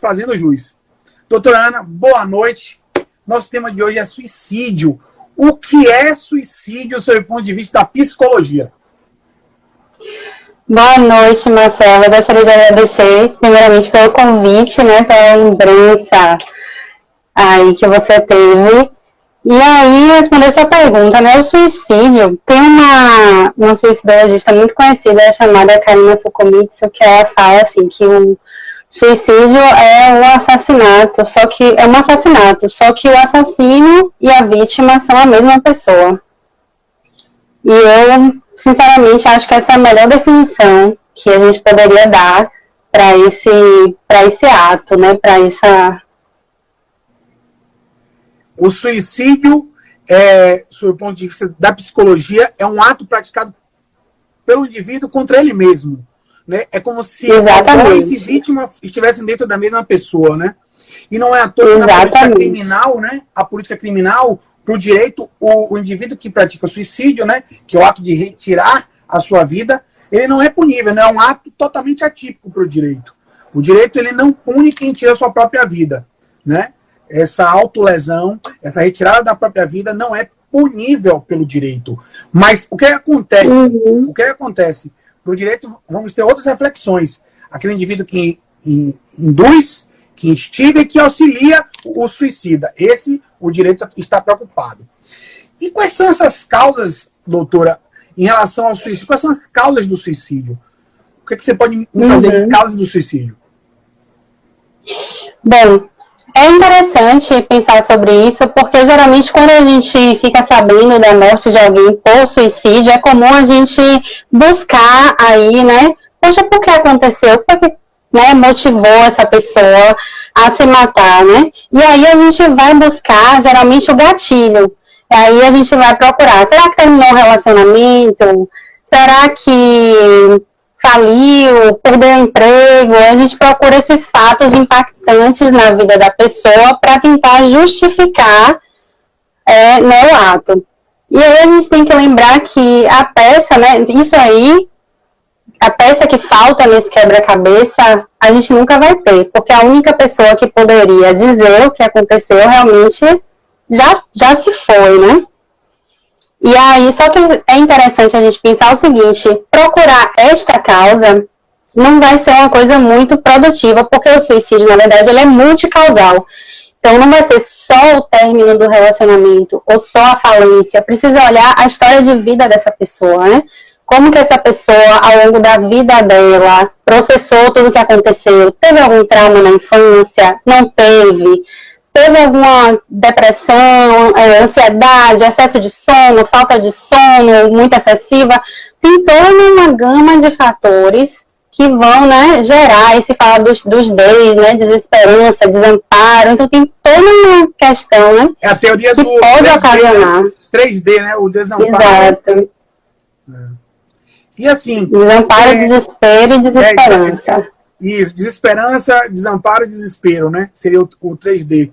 fazendo jus. Doutora Ana, boa noite. Nosso tema de hoje é suicídio. O que é suicídio, sob o ponto de vista da psicologia? Boa noite, Marcelo. Eu gostaria de agradecer, primeiramente, pelo convite, né, pela lembrança aí que você teve. E aí, responder sua pergunta, né, o suicídio, tem uma suicidologista muito conhecida, chamada Karina Fukumitsu, que ela fala, assim, que o suicídio é um assassinato, só que o assassino e a vítima são a mesma pessoa. E eu, sinceramente, acho que essa é a melhor definição que a gente poderia dar para esse ato, né? Para essa. O suicídio, sob o ponto de vista da psicologia, é um ato praticado pelo indivíduo contra ele mesmo. Né? É como se autor e vítima estivessem dentro da mesma pessoa, né? E não é à toa que na política criminal, né? A política criminal, para o direito, o indivíduo que pratica suicídio, né? Que é o ato de retirar a sua vida, ele não é punível, né? É um ato totalmente atípico para o direito. O direito, ele não pune quem tira a sua própria vida, né? Essa autolesão, essa retirada da própria vida não é punível pelo direito. Mas o que acontece? O que acontece? Para o direito, vamos ter outras reflexões. Aquele indivíduo que induz, que instiga e que auxilia o suicida. O direito está preocupado. E quais são essas causas, doutora, em relação ao suicídio? Quais são as causas do suicídio? O que você pode me trazer de causas do suicídio? Bom, é interessante pensar sobre isso, porque geralmente quando a gente fica sabendo da morte de alguém por suicídio, é comum a gente buscar aí, né? Poxa, por que aconteceu? O que foi que, né, motivou essa pessoa a se matar, né? E aí a gente vai buscar, geralmente, o gatilho. E aí a gente vai procurar, será que terminou o relacionamento? Será que faliu, perdeu o emprego? A gente procura esses fatos impactantes na vida da pessoa para tentar justificar né, o ato. E aí a gente tem que lembrar que a peça, né, isso aí, a peça que falta nesse quebra-cabeça, a gente nunca vai ter, porque a única pessoa que poderia dizer o que aconteceu realmente já se foi, né? E aí, só que é interessante a gente pensar o seguinte, procurar esta causa não vai ser uma coisa muito produtiva, porque o suicídio, na verdade, ele é multicausal. Então, não vai ser só o término do relacionamento, ou só a falência. Precisa olhar a história de vida dessa pessoa, né? Como que essa pessoa, ao longo da vida dela, processou tudo o que aconteceu. Teve algum trauma na infância? Não teve? Teve alguma depressão, ansiedade, excesso de sono, falta de sono, muito excessiva? Tem toda uma gama de fatores que vão, né, gerar, e se fala dos Ds, né, desesperança, desamparo, então tem toda uma questão, né, é a teoria que do pode 3D, ocasionar. 3D, né, o desamparo. Exato. E assim... Desamparo, desespero e desesperança. Isso, desesperança, desamparo e desespero, né, seria o 3D.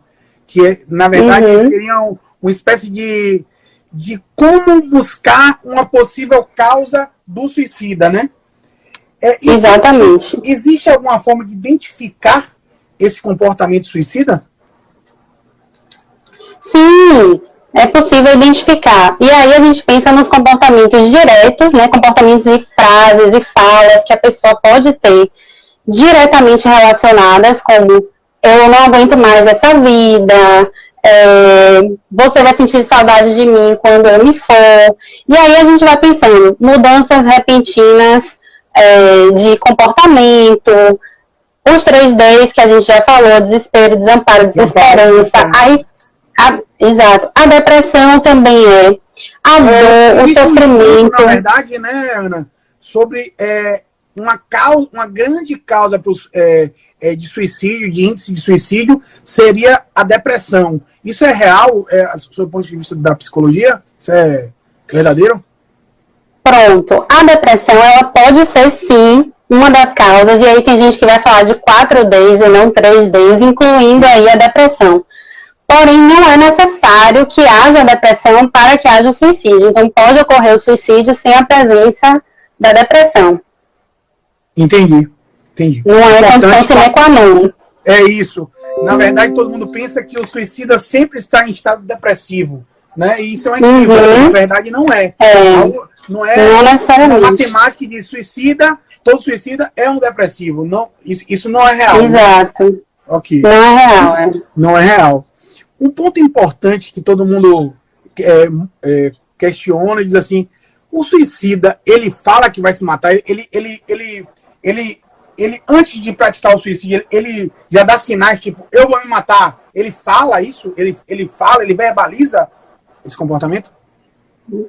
Que, na verdade, seria uma espécie de como buscar uma possível causa do suicida, né? Exatamente. Existe alguma forma de identificar esse comportamento suicida? Sim, é possível identificar. E aí a gente pensa nos comportamentos diretos, né? Comportamentos e frases e falas que a pessoa pode ter diretamente relacionadas, como eu não aguento mais essa vida, você vai sentir saudade de mim quando eu me for. E aí a gente vai pensando, mudanças repentinas de comportamento, os 3Ds que a gente já falou, desespero, desamparo, desesperança. Aí, exato. A depressão também a dor, o sofrimento. Na verdade, né, Ana, sobre uma grande causa de suicídio, de índice de suicídio, seria a depressão. Isso é real, sob o ponto de vista da psicologia? Isso é verdadeiro? Pronto. A depressão, ela pode ser, sim, uma das causas, e aí tem gente que vai falar de 4Ds e não 3Ds, incluindo aí a depressão. Porém, não é necessário que haja depressão para que haja o suicídio. Então, pode ocorrer o suicídio sem a presença da depressão. Entendi. Não é condição sine qua non. É isso. Na verdade, todo mundo pensa que o suicida sempre está em estado depressivo, né? E isso é uma equívoco. Na verdade, não é. Não é uma matemática de suicida, todo suicida é um depressivo. Não, isso não é real. Exato. Né? Okay. Não é real. Não é real. Um ponto importante que todo mundo questiona, diz assim, o suicida, ele fala que vai se matar, ele antes de praticar o suicídio, ele já dá sinais, tipo, eu vou me matar. Ele fala isso? Ele verbaliza esse comportamento?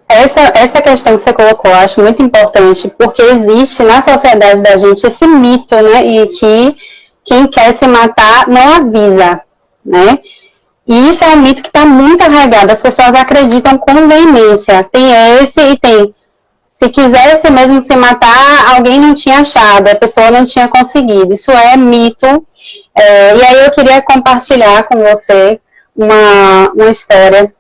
Essa questão que você colocou, eu acho muito importante, porque existe na sociedade da gente esse mito, né, e que quem quer se matar não avisa, né? E isso é um mito que está muito arraigado, as pessoas acreditam com veemência. Tem esse e tem, se quisesse mesmo se matar, alguém não tinha achado, a pessoa não tinha conseguido. Isso é mito. E aí eu queria compartilhar com você uma história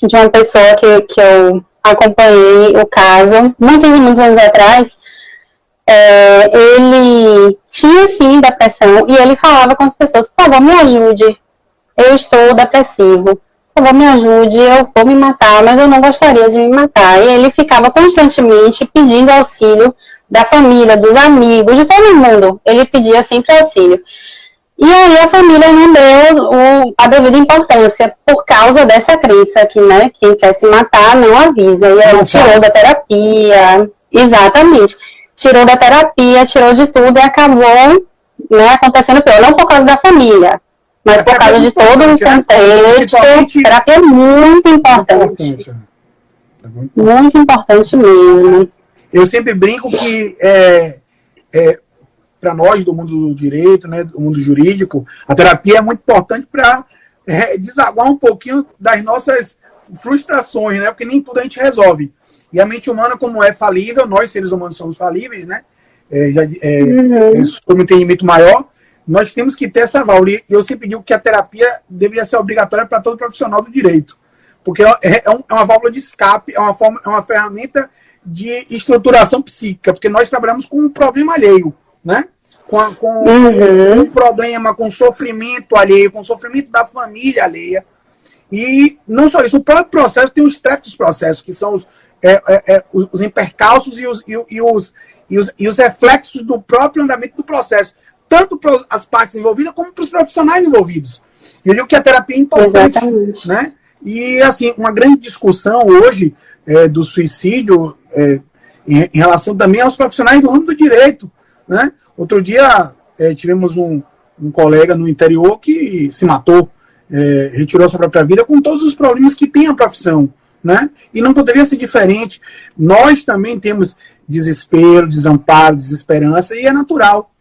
de uma pessoa que eu acompanhei o caso, muitos anos atrás. Ele tinha, sim, depressão, e ele falava com as pessoas, por favor, me ajude, eu estou depressivo, por favor, me ajude, eu vou me matar, mas eu não gostaria de me matar. E ele ficava constantemente pedindo auxílio da família, dos amigos, de todo mundo. Ele pedia sempre auxílio. E aí a família não deu a devida importância por causa dessa crença que, né, quem quer se matar não avisa. E aí tirou da terapia, exatamente. Tirou da terapia, tirou de tudo e acabou, né, acontecendo pior. Não por causa da família, mas por causa de todo o contexto. Terapia é muito importante. Muito importante mesmo. Eu sempre brinco que para nós do mundo do direito, né, do mundo jurídico, a terapia é muito importante para desaguar um pouquinho das nossas frustrações, né, porque nem tudo a gente resolve. E a mente humana, como é falível, nós seres humanos somos falíveis, né, sob um entendimento maior, nós temos que ter essa válvula. E eu sempre digo que a terapia deveria ser obrigatória para todo profissional do direito, porque é uma válvula de escape, é uma ferramenta de estruturação psíquica, porque nós trabalhamos com um problema alheio, né? Com um problema, com sofrimento alheio, com sofrimento da família alheia. E não só isso, o próprio processo tem os treptos processos, que são os impercalços e os reflexos do próprio andamento do processo, tanto para as partes envolvidas como para os profissionais envolvidos. Eu digo que a terapia é importante. Exatamente. Né? E, assim, uma grande discussão hoje do suicídio em relação também aos profissionais do ramo do direito. Né? Outro dia tivemos um colega no interior que se matou, retirou sua própria vida com todos os problemas que tem a profissão. Né? E não poderia ser diferente. Nós também temos desespero, desamparo, desesperança, e é natural.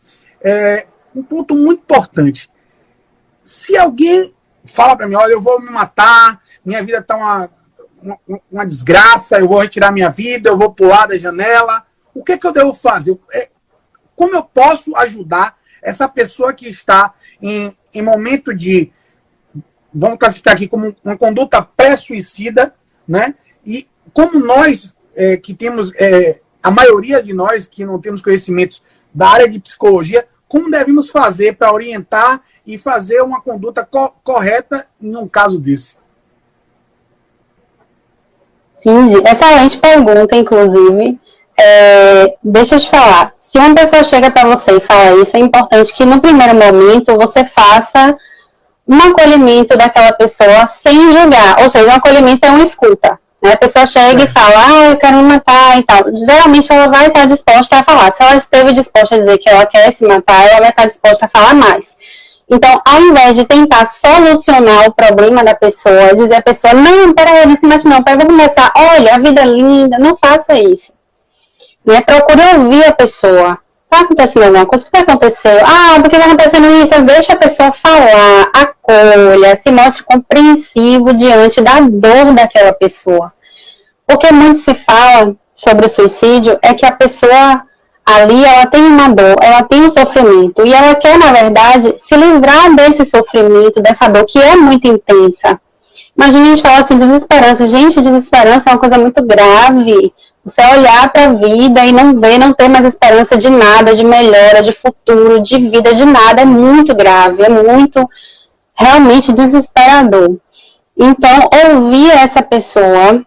Um ponto muito importante. Se alguém fala para mim, olha, eu vou me matar, minha vida está uma desgraça, eu vou retirar minha vida, eu vou pular da janela, o que eu devo fazer? Como eu posso ajudar essa pessoa que está em momento de, vamos classificar aqui como uma conduta pré-suicida, né? E como nós, que temos, a maioria de nós que não temos conhecimentos da área de psicologia, como devemos fazer para orientar e fazer uma conduta correta em um caso desse? Sim, excelente pergunta, inclusive. Deixa eu te falar, se uma pessoa chega para você e fala isso, é importante que no primeiro momento você faça um acolhimento daquela pessoa sem julgar, ou seja, um acolhimento é uma escuta. Né? A pessoa chega e fala, eu quero me matar e tal. Geralmente ela vai estar disposta a falar. Se ela esteve disposta a dizer que ela quer se matar, ela vai estar disposta a falar mais. Então, ao invés de tentar solucionar o problema da pessoa, dizer à pessoa, não, peraí, não se mate não, peraí, vou começar, olha, a vida é linda, não faça isso. Né? Procure ouvir a pessoa. Está acontecendo alguma coisa? Por que aconteceu? Por que está acontecendo isso? Deixa a pessoa falar, acolha, se mostre compreensivo diante da dor daquela pessoa. Porque muito se fala sobre o suicídio é que a pessoa ali, ela tem uma dor, ela tem um sofrimento, e ela quer, na verdade, se livrar desse sofrimento, dessa dor que é muito intensa. Imagina a gente falar assim, desesperança. Gente, desesperança é uma coisa muito grave. Você olhar para a vida e não ter mais esperança de nada, de melhora, de futuro, de vida, de nada, é muito grave, é muito realmente desesperador. Então, ouvir essa pessoa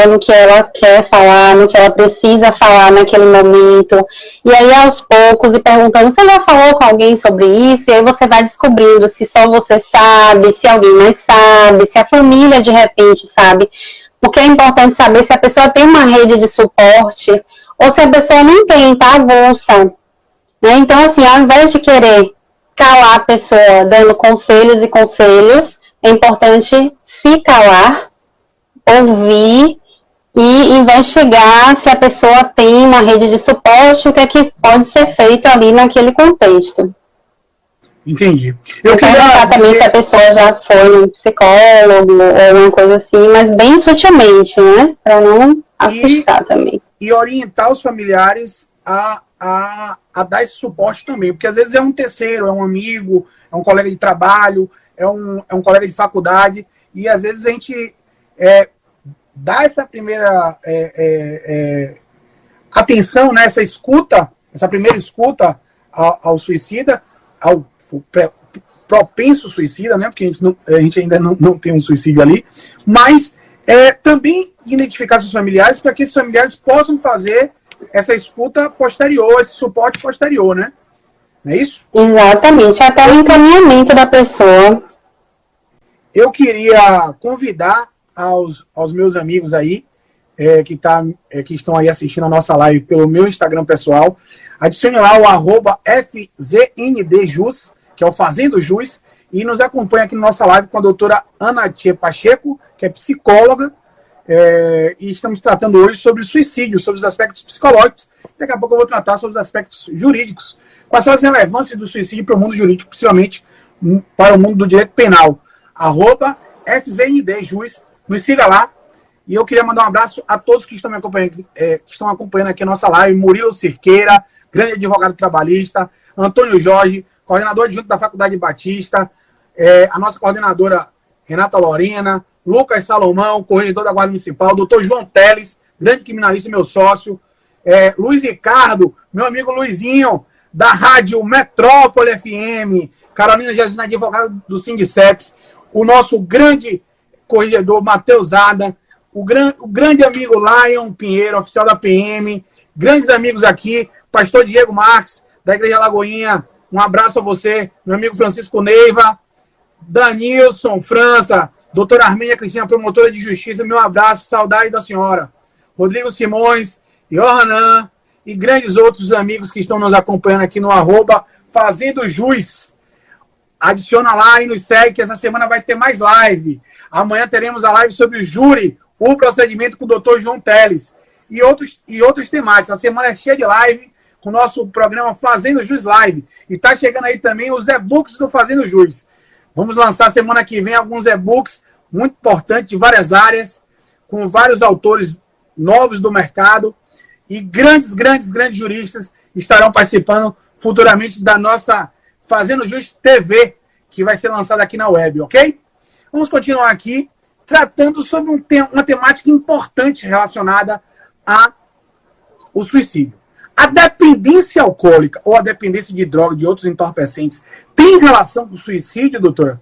no que ela quer falar, no que ela precisa falar naquele momento, e aí aos poucos e perguntando, você já falou com alguém sobre isso? E aí você vai descobrindo se só você sabe, se alguém mais sabe, se a família de repente sabe, porque é importante saber se a pessoa tem uma rede de suporte ou se a pessoa não tem, tá avulsa, né? Então, assim, ao invés de querer calar a pessoa dando conselhos e conselhos, é importante se calar, ouvir e investigar se a pessoa tem uma rede de suporte, o que é que pode ser feito ali naquele contexto. Entendi. Eu quero perguntar também se a pessoa já foi um psicólogo ou uma coisa assim, mas bem sutilmente, né? Para não assustar também. E orientar os familiares a dar esse suporte também, porque às vezes é um terceiro, é um amigo, é um colega de trabalho, é um colega de faculdade, e às vezes a gente dá essa primeira atenção, né, essa primeira escuta ao suicida, ao propenso suicida, né, porque a gente ainda não tem um suicídio ali, mas também identificar seus familiares para que esses familiares possam fazer essa escuta posterior, esse suporte posterior, né? Não é isso? Exatamente, até o encaminhamento da pessoa. Eu queria convidar aos meus amigos aí, que estão aí assistindo a nossa live pelo meu Instagram pessoal, adicione lá o @FZNDJus, que é o Fazendo Jus, e nos acompanha aqui na nossa live com a doutora Ana Tia Pacheco, que é psicóloga, e estamos tratando hoje sobre suicídio, sobre os aspectos psicológicos. Daqui a pouco eu vou tratar sobre os aspectos jurídicos. Quais são as relevâncias do suicídio para o mundo jurídico, principalmente para o mundo do direito penal. @FZNDJus, nos siga lá. E eu queria mandar um abraço a todos que estão me acompanhando, que estão acompanhando aqui a nossa live. Murilo Cirqueira, grande advogado trabalhista, Antônio Jorge, coordenador adjunto da Faculdade Batista, a nossa coordenadora Renata Lorena, Lucas Salomão, corregedor da Guarda Municipal, doutor João Teles, grande criminalista e meu sócio, Luiz Ricardo, meu amigo Luizinho, da Rádio Metrópole FM, Carolina Jesus, advogado do Sindiceps, o nosso grande corregedor Matheus Ada, o grande amigo Lion Pinheiro, oficial da PM, grandes amigos aqui, pastor Diego Marques, da Igreja Lagoinha, um abraço a você, meu amigo Francisco Neiva, Danilson França, doutora Armênia Cristina, promotora de justiça, meu abraço, saudade da senhora, Rodrigo Simões, Yohanan e grandes outros amigos que estão nos acompanhando aqui no @Fazendo Jus. Adiciona lá e nos segue, que essa semana vai ter mais live. Amanhã teremos a live sobre o júri, o procedimento com o doutor João Teles e outros temáticos. A semana é cheia de live com o nosso programa Fazendo Jus Live. E está chegando aí também os e-books do Fazendo Jus. Vamos lançar semana que vem alguns e-books muito importantes de várias áreas, com vários autores novos do mercado e grandes juristas estarão participando futuramente da nossa Fazendo Jus TV, que vai ser lançada aqui na web, ok? Vamos continuar aqui tratando sobre uma temática importante relacionada ao suicídio. A dependência alcoólica ou a dependência de droga e de outros entorpecentes tem relação com o suicídio, doutora?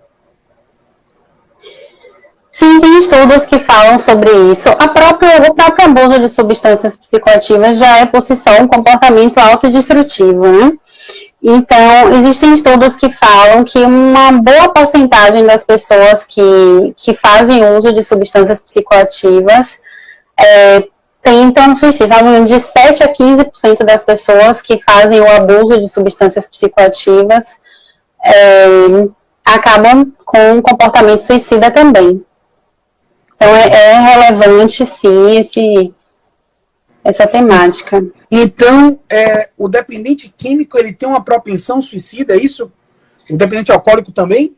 Sim, tem estudos que falam sobre isso. O próprio abuso de substâncias psicoativas já é, por si só, um comportamento autodestrutivo, né? Então, existem estudos que falam que uma boa porcentagem das pessoas que fazem uso de substâncias psicoativas tentam suicídio. De 7 a 15% das pessoas que fazem o abuso de substâncias psicoativas acabam com um comportamento suicida também. Então, é relevante, sim, essa temática. Então, o dependente químico, ele tem uma propensão suicida, é isso? O dependente alcoólico também?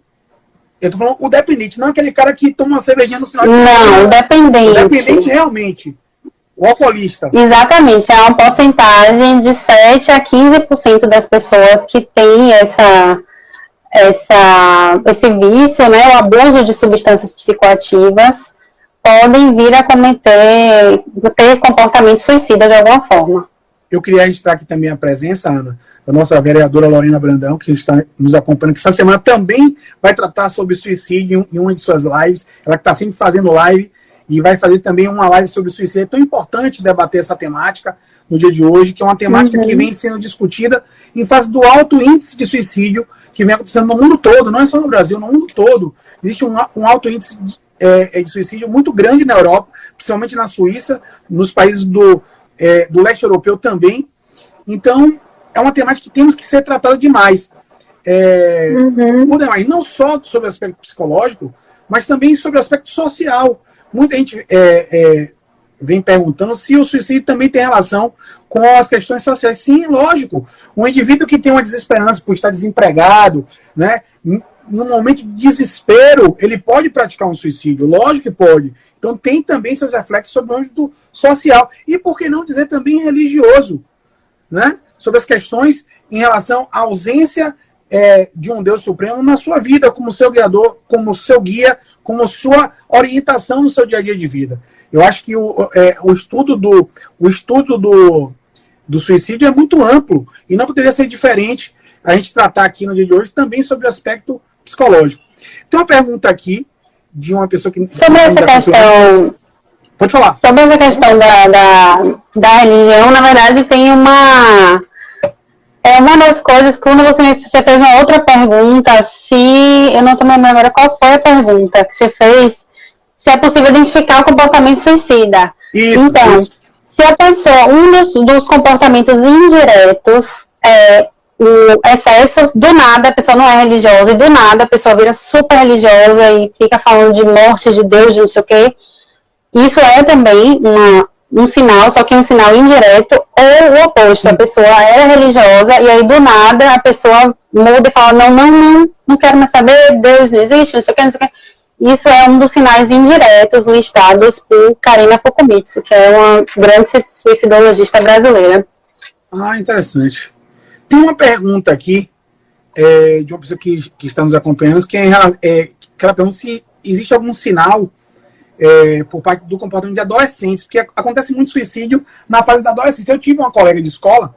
Eu tô falando o dependente, não aquele cara que toma uma cervejinha no final de semana. Não, o dependente. O dependente realmente. O alcoolista. Exatamente, é uma porcentagem de 7 a 15% das pessoas que têm esse vício, né, o abuso de substâncias psicoativas, podem vir a ter comportamento suicida de alguma forma. Eu queria registrar aqui também a presença, Ana, da nossa vereadora Lorena Brandão, que está nos acompanhando, que essa semana também vai tratar sobre suicídio em uma de suas lives. Ela que está sempre fazendo live e vai fazer também uma live sobre suicídio. É tão importante debater essa temática no dia de hoje, que é uma temática que vem sendo discutida em face do alto índice de suicídio que vem acontecendo no mundo todo, não é só no Brasil, no mundo todo. Existe um alto índice de suicídio muito grande na Europa, principalmente na Suíça, nos países do leste europeu também. Então, é uma temática que temos que ser tratada demais. Por demais, não só sobre o aspecto psicológico, mas também sobre o aspecto social. Muita gente vem perguntando se o suicídio também tem relação com as questões sociais. Sim, lógico. Um indivíduo que tem uma desesperança por estar desempregado, né, no momento de desespero, ele pode praticar um suicídio. Lógico que pode. Então tem também seus reflexos sobre o âmbito social. E por que não dizer também religioso, né? Sobre as questões em relação à ausência de um Deus Supremo na sua vida, como seu guiador, como seu guia, como sua orientação no seu dia a dia de vida. Eu acho que o estudo do suicídio é muito amplo e não poderia ser diferente a gente tratar aqui no dia de hoje também sobre o aspecto psicológico. Tem uma pergunta aqui de uma pessoa que... Sobre essa questão... Pode falar. Sobre essa questão da religião, na verdade, tem uma das coisas, quando você fez uma outra pergunta, eu não estou lembrando agora qual foi a pergunta que você fez, se é possível identificar o comportamento suicida. Então, se a pessoa, dos comportamentos indiretos é o excesso, do nada a pessoa não é religiosa, e do nada a pessoa vira super religiosa e fica falando de morte, de Deus, de não sei o quê. Isso é também um sinal, só que um sinal indireto, ou o oposto, a pessoa era religiosa e aí do nada a pessoa muda e fala, não quero mais saber, Deus não existe, não sei o que, não sei o que. Isso é um dos sinais indiretos listados por Karina Fukumitsu, que é uma grande suicidologista brasileira. Ah, interessante. Tem uma pergunta aqui de uma pessoa que está nos acompanhando, que ela pergunta se existe algum sinal por parte do comportamento de adolescentes, porque acontece muito suicídio na fase da adolescência. Eu tive uma colega de escola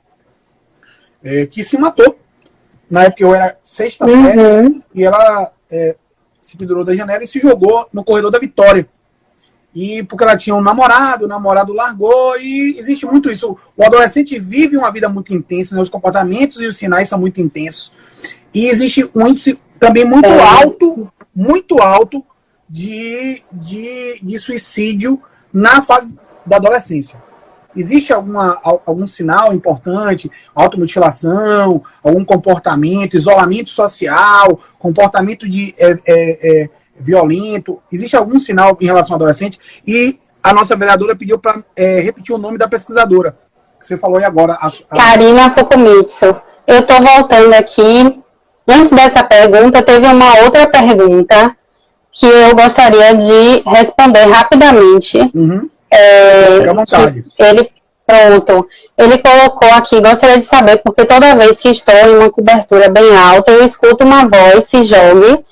que se matou. Na época eu era sexta série, e ela se pendurou da janela e se jogou no corredor da Vitória. E porque ela tinha um namorado, o namorado largou, e existe muito isso. O adolescente vive uma vida muito intensa, né? Os comportamentos e os sinais são muito intensos. E existe um índice também muito alto de suicídio na fase da adolescência. Existe algum sinal importante, automutilação, algum comportamento, isolamento social, comportamento violento? Existe algum sinal em relação ao adolescente? E a nossa vereadora pediu para repetir o nome da pesquisadora, que você falou aí agora. Karina Fukumitsu. Eu estou voltando aqui. Antes dessa pergunta, teve uma outra pergunta que eu gostaria de responder rapidamente. Fique à vontade. Ele colocou aqui, gostaria de saber, porque toda vez que estou em uma cobertura bem alta, eu escuto uma voz, se jogue,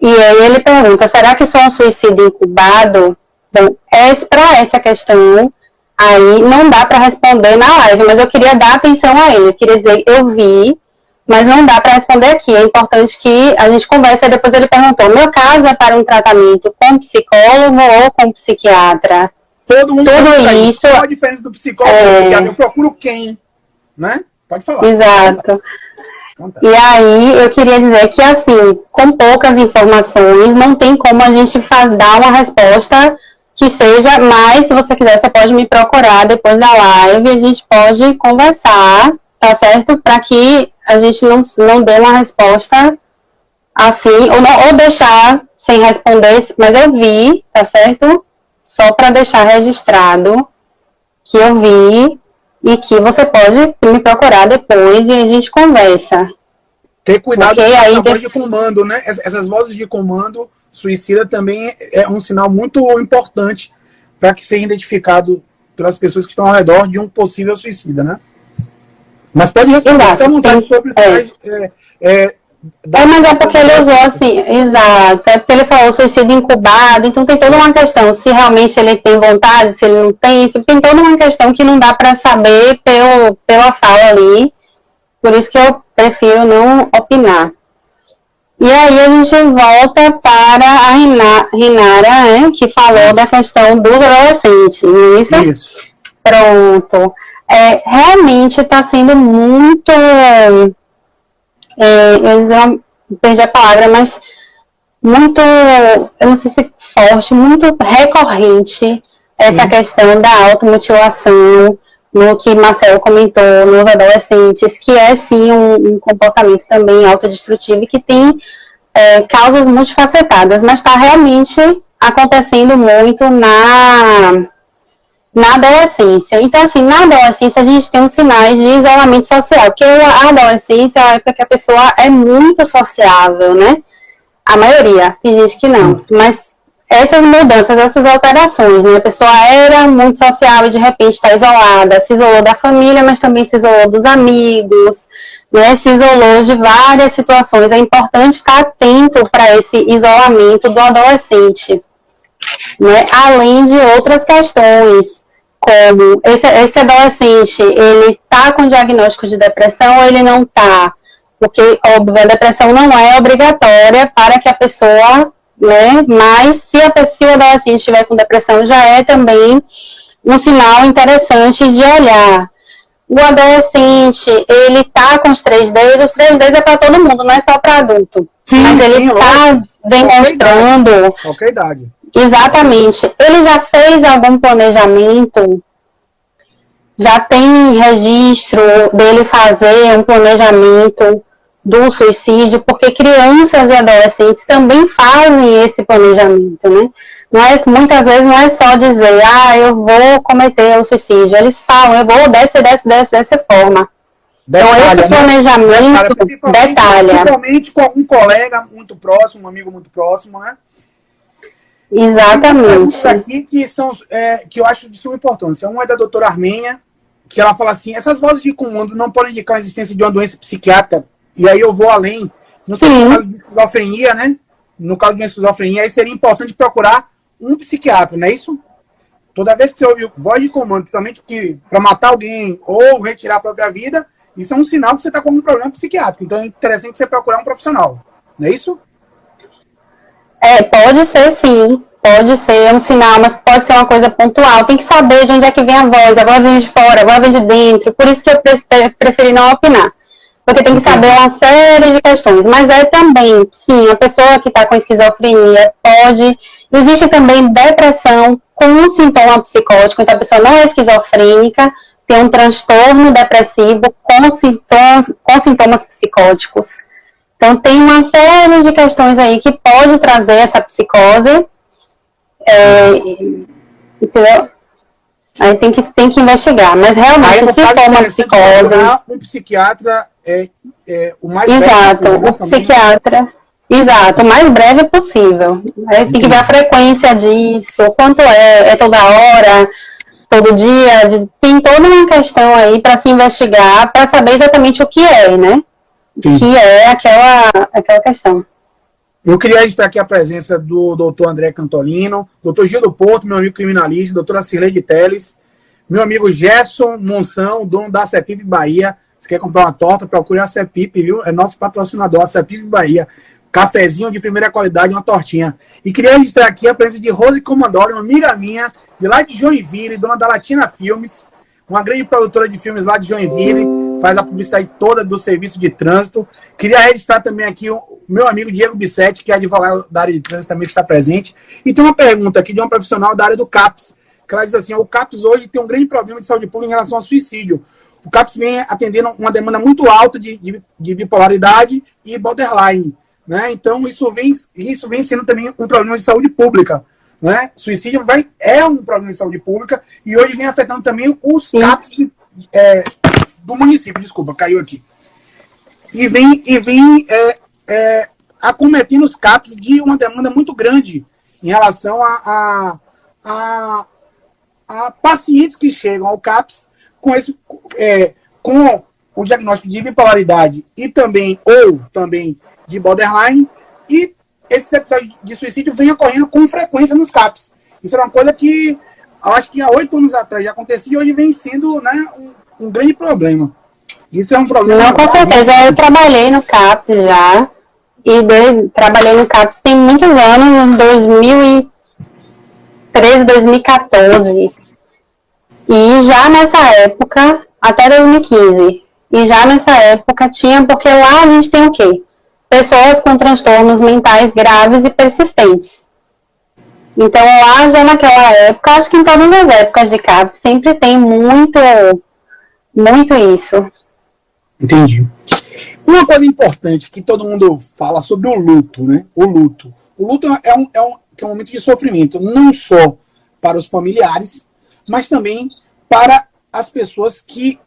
e aí ele pergunta, será que sou um suicídio incubado? Bom, para essa questão, aí não dá para responder na live, mas eu queria dar atenção a ele, eu queria dizer, eu vi, mas não dá para responder aqui, é importante que a gente converse. E depois ele perguntou, meu caso é para um tratamento com psicólogo ou com psiquiatra? Todo mundo isso. Qual a diferença do psicólogo e do psiquiatra? Eu procuro quem, né? Pode falar. Exato. E aí eu queria dizer que assim, com poucas informações, não tem como a gente dar uma resposta que seja, mas se você quiser, você pode me procurar depois da live, a gente pode conversar, tá certo? Para que a gente não dê uma resposta assim, ou deixar sem responder, mas eu vi, tá certo? Só para deixar registrado que eu vi e que você pode me procurar depois e a gente conversa. Ter cuidado com essa voz de comando, né? Essas vozes de comando suicida também é um sinal muito importante para que seja identificado pelas pessoas que estão ao redor de um possível suicida, né? Mas pode responder, fica à vontade sobre Mas é porque ele usou assim, exato, é porque ele falou suicídio incubado, então tem toda uma questão, se realmente ele tem vontade, se ele não tem, tem toda uma questão que não dá para saber pela fala ali, por isso que eu prefiro não opinar. E aí a gente volta para a Rinara, né, que falou da questão dos adolescentes, não é isso? Isso. Pronto. Realmente está sendo muito... eu perdi a palavra, mas muito, eu não sei se forte, muito recorrente essa questão da automutilação, no que Marcelo comentou, nos adolescentes, que é sim um comportamento também autodestrutivo e que tem causas multifacetadas, mas está realmente acontecendo muito na adolescência. Então, assim, na adolescência a gente tem uns sinais de isolamento social, porque a adolescência é a época que a pessoa é muito sociável, né? A maioria, tem gente que não, mas essas mudanças, essas alterações, né? A pessoa era muito sociável e de repente está isolada, se isolou da família, mas também se isolou dos amigos, né? Se isolou de várias situações. É importante estar atento para esse isolamento do adolescente, né? Além de outras questões, como esse adolescente, ele está com diagnóstico de depressão ou ele não está? Porque, óbvio, a depressão não é obrigatória para que a pessoa, né, mas se o adolescente estiver com depressão, já é também um sinal interessante de olhar. O adolescente, ele está com os 3Ds é para todo mundo, não é só para adulto. Sim, mas ele está demonstrando... Qualquer idade. Exatamente. Ele já fez algum planejamento? Já tem registro dele fazer um planejamento do suicídio? Porque crianças e adolescentes também fazem esse planejamento, né? Muitas vezes não é só dizer, eu vou cometer o suicídio. Eles falam, eu vou dessa forma. Detalha, então, esse planejamento detalha. Principalmente com algum colega muito próximo, um amigo muito próximo, né? Exatamente. Aqui que eu acho de suma importância. Uma é da doutora Armênia, que ela fala assim, essas vozes de comando não podem indicar a existência de uma doença psiquiátrica, e aí eu vou além. No caso de esquizofrenia, né? No caso de esquizofrenia, aí seria importante procurar um psiquiatra, não é isso? Toda vez que você ouve voz de comando, principalmente para matar alguém ou retirar a própria vida, isso é um sinal que você está com um problema psiquiátrico. Então é interessante você procurar um profissional, não é isso? Pode ser sim, pode ser um sinal, mas pode ser uma coisa pontual. Tem que saber de onde é que vem a voz vem de fora, a voz vem de dentro. Por isso que eu preferi não opinar. Porque tem que saber uma série de questões. Mas também, sim, a pessoa que está com esquizofrenia pode... Existe também depressão com um sintoma psicótico. Então a pessoa não é esquizofrênica, tem um transtorno depressivo com sintomas psicóticos. Então, tem uma série de questões aí que pode trazer essa psicose, entendeu? Aí tem que investigar, mas realmente, se for uma psicose... Um psiquiatra o mais breve possível. O psiquiatra... Exato, o mais breve possível. Tem que ver a frequência disso, quanto é toda hora, todo dia, tem toda uma questão aí para se investigar, para saber exatamente o que é, né? Sim. Que é aquela questão. Eu queria registrar aqui a presença do doutor André Cantolino, doutor Gil do Porto, meu amigo criminalista, doutora Cirlei Teles, meu amigo Gerson Monção, dono da CEPIP Bahia. Se quer comprar uma torta, procure a CEPIP, viu? É nosso patrocinador, a CEPIP Bahia. Cafezinho de primeira qualidade, uma tortinha. E queria registrar aqui a presença de Rose Comandori, uma amiga minha, de lá de Joinville, dona da Latina Filmes, uma grande produtora de filmes lá de Joinville, faz a publicidade toda do serviço de trânsito. Queria registrar também aqui o meu amigo Diego Bissetti, que é advogado da área de trânsito também, que está presente. E tem uma pergunta aqui de uma profissional da área do CAPS, que ela diz assim, o CAPS hoje tem um grande problema de saúde pública em relação ao suicídio. O CAPS vem atendendo uma demanda muito alta de bipolaridade e borderline, né? Então, isso vem sendo também um problema de saúde pública, né? Suicídio é um problema de saúde pública e hoje vem afetando também os CAPS do município. Desculpa, caiu aqui. E vem acometendo os CAPS de uma demanda muito grande em relação a pacientes que chegam ao CAPS com o diagnóstico de bipolaridade e também de borderline, e esses episódios de suicídio vêm ocorrendo com frequência nos CAPs. Isso era uma coisa que, eu acho que há 8 anos atrás já acontecia, e hoje vem sendo, né, um grande problema. Isso é um problema. Não, com certeza. Eu trabalhei no CAPS já, e trabalhei no CAPS tem muitos anos, em 2013, 2014. E já nessa época, até 2015, e já nessa época tinha, porque lá a gente tem o quê? Pessoas com transtornos mentais graves e persistentes. Então lá já naquela época, acho que em todas as épocas de CAP, sempre tem muito isso. Entendi. Uma coisa importante que todo mundo fala sobre o luto, né? O luto. O luto é um momento de sofrimento, não só para os familiares, mas também para as pessoas que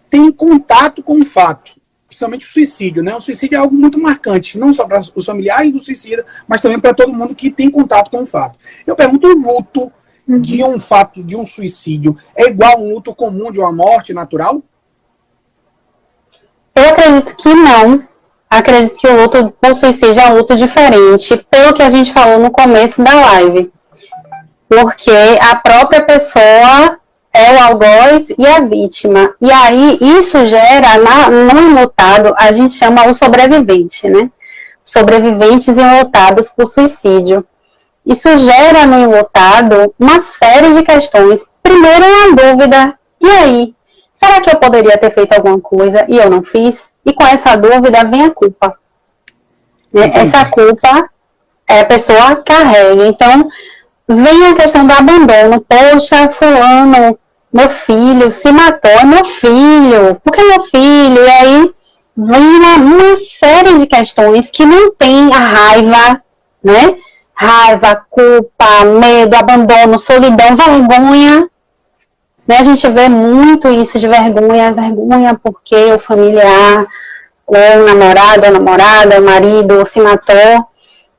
têm contato com o fato, principalmente o suicídio, né? O suicídio é algo muito marcante, não só para os familiares do suicida, mas também para todo mundo que tem contato com o fato. Eu pergunto, o luto de um fato, de um suicídio, é igual a um luto comum de uma morte natural? Eu acredito que não. Acredito que o luto por suicídio é um luto diferente, pelo que a gente falou no começo da live. Porque a própria pessoa é o algoz e a vítima. E aí, isso gera, no enlutado, a gente chama o sobrevivente, né? Sobreviventes enlutados por suicídio. Isso gera no enlutado uma série de questões. Primeiro, uma dúvida. E aí? Será que eu poderia ter feito alguma coisa e eu não fiz? E com essa dúvida vem a culpa. Essa culpa a pessoa carrega. Então, vem a questão do abandono. Poxa, fulano, meu filho se matou, é meu filho. Por que meu filho? E aí vem uma série de questões que não tem a raiva, né? Raiva, culpa, medo, abandono, solidão, vergonha. A gente vê muito isso de vergonha porque o familiar, ou o namorado, a namorada, o marido se matou.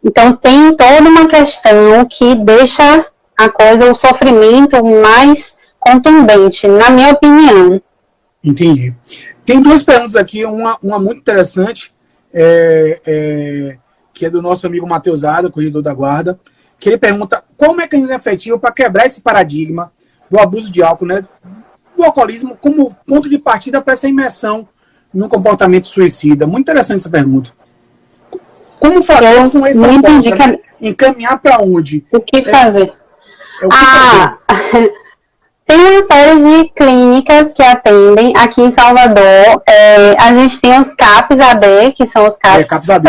Então tem toda uma questão que deixa a coisa, o sofrimento mais contundente, na minha opinião. Entendi. Tem duas perguntas aqui, uma muito interessante, que é do nosso amigo Matheus Ada, corredor da guarda, que ele pergunta qual o mecanismo efetivo para quebrar esse paradigma do abuso de álcool, né, do alcoolismo, como ponto de partida para essa imersão no comportamento suicida. Muito interessante essa pergunta. Como fazer com esse ponto? Encaminhar para onde? O que fazer? Tem uma série de clínicas que atendem aqui em Salvador. A gente tem os CAPs AD, que são os CAPs... CAPs AD,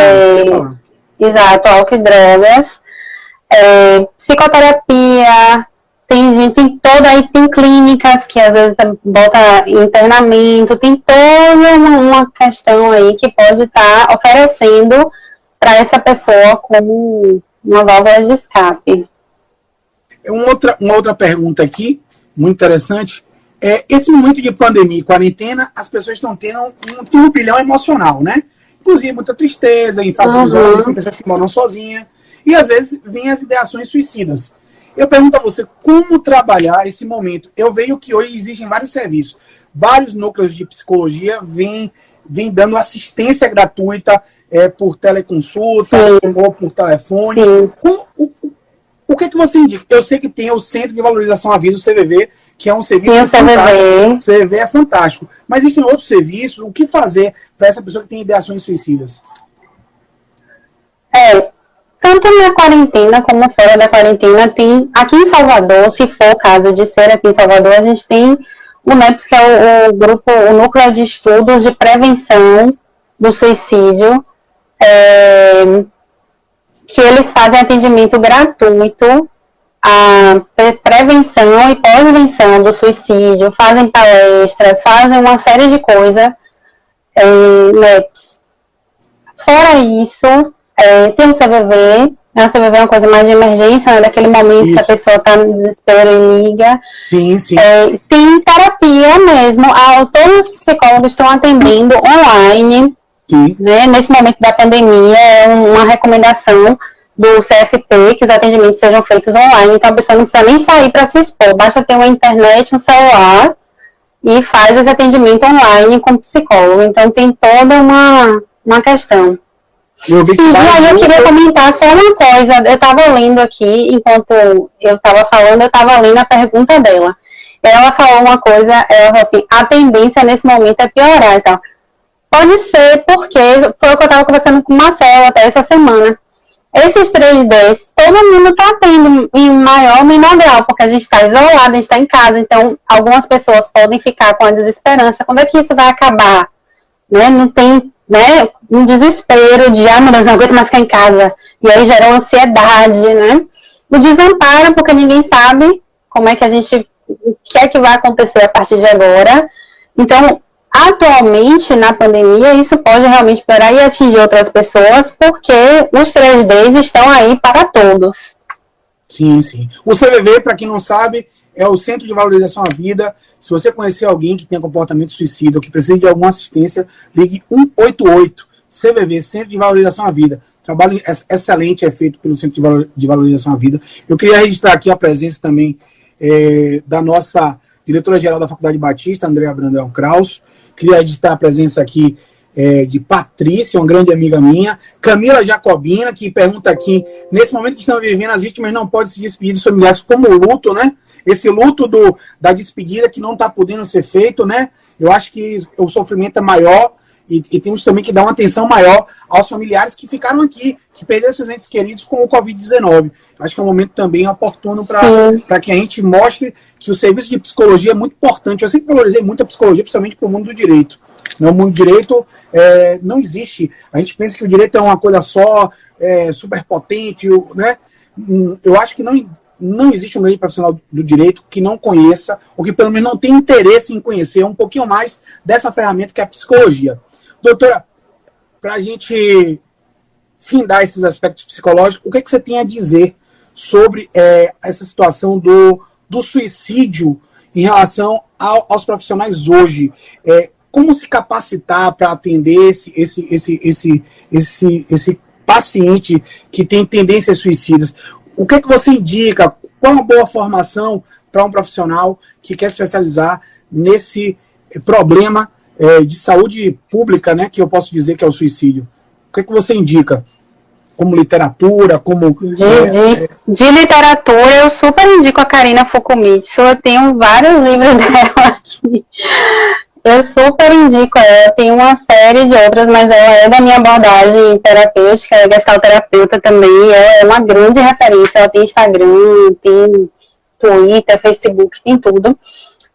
exato, álcool e drogas. Psicoterapia... Tem clínicas que às vezes bota internamento, tem toda uma questão aí que pode estar oferecendo para essa pessoa como uma válvula de escape. Uma outra pergunta aqui, muito interessante, esse momento de pandemia e quarentena, as pessoas estão tendo um turbilhão emocional, né? Inclusive muita tristeza, infação, tem pessoas que moram sozinhas, e às vezes vêm as ideações suicidas. Eu pergunto a você, como trabalhar esse momento? Eu vejo que hoje existem vários serviços, vários núcleos de psicologia vêm dando assistência gratuita por teleconsulta, sim, ou por telefone. O que você indica? Eu sei que tem o Centro de Valorização à Vida, o CVV, que é um serviço fantástico. O CVV é fantástico. Mas existem outros serviços. O que fazer para essa pessoa que tem ideações suicidas? Tanto na quarentena como fora da quarentena, tem aqui em Salvador, se for o caso de ser aqui em Salvador, a gente tem o NEPS, que é o Núcleo de Estudos de Prevenção do Suicídio, que eles fazem atendimento gratuito à prevenção e pós-venção do suicídio, fazem palestras, fazem uma série de coisas, NEPS. Fora isso, tem o CVV, né? O CVV é uma coisa mais de emergência, né? Daquele momento isso, que a pessoa está no desespero e liga. Sim. Tem terapia mesmo, todos os psicólogos estão atendendo online, né? Nesse momento da pandemia, é uma recomendação do CFP que os atendimentos sejam feitos online, então a pessoa não precisa nem sair para se expor, basta ter uma internet, um celular e faz esse atendimento online com o psicólogo, então tem toda uma questão. Sim, e aí eu queria comentar só uma coisa. Eu estava lendo aqui, enquanto eu estava falando, eu estava lendo a pergunta dela. Ela falou uma coisa, ela falou assim, a tendência nesse momento é piorar e tal. Pode ser porque, foi o que eu estava conversando com o Marcelo até essa semana. Esses 3Ds, todo mundo está tendo em maior ou menor grau, porque a gente está isolado, a gente está em casa, então algumas pessoas podem ficar com a desesperança. Quando é que isso vai acabar? Né? Não tem, né, um desespero de, meu Deus, não aguento mais ficar em casa. E aí gera uma ansiedade, né? O desamparo, porque ninguém sabe como é que a gente, o que é que vai acontecer a partir de agora. Então, atualmente, na pandemia, isso pode realmente piorar e atingir outras pessoas, porque os 3Ds estão aí para todos. Sim, sim. O CVV, para quem não sabe, é o Centro de Valorização à Vida. Se você conhecer alguém que tem comportamento suicida ou que precisa de alguma assistência, ligue 188. CVV, Centro de Valorização à Vida. Trabalho excelente é feito pelo Centro de Valorização à Vida. Eu queria registrar aqui a presença também da nossa diretora-geral da Faculdade Batista, Andréa Brandão Kraus. Queria registrar a presença aqui de Patrícia, uma grande amiga minha. Camila Jacobina, que pergunta aqui, nesse momento que estamos vivendo, as vítimas não podem se despedir dos familiares como o luto, né? Esse luto da despedida que não está podendo ser feito, né? Eu acho que o sofrimento é maior e temos também que dar uma atenção maior aos familiares que ficaram aqui, que perderam seus entes queridos com o Covid-19. Acho que é um momento também oportuno para que a gente mostre que o serviço de psicologia é muito importante. Eu sempre valorizei muito a psicologia, principalmente para o mundo do direito. No mundo do direito não existe. A gente pensa que o direito é uma coisa só, super potente, né? Eu acho que não existe um grande profissional do direito que não conheça, ou que pelo menos não tenha interesse em conhecer um pouquinho mais dessa ferramenta que é a psicologia. Doutora, para a gente findar esses aspectos psicológicos, o que você tem a dizer sobre essa situação do suicídio em relação aos profissionais hoje? Como se capacitar para atender esse paciente que tem tendências suicidas? O que você indica? Qual é uma boa formação para um profissional que quer se especializar nesse problema de saúde pública, né, que eu posso dizer que é o suicídio? O que você indica? Como literatura, como... De literatura, eu super indico a Karina Fukumitsu. Eu tenho vários livros dela aqui. Eu super indico ela. Tem uma série de outras, mas ela é da minha abordagem terapêutica, é gestalterapeuta também. Ela é uma grande referência. Ela tem Instagram, tem Twitter, Facebook, tem tudo.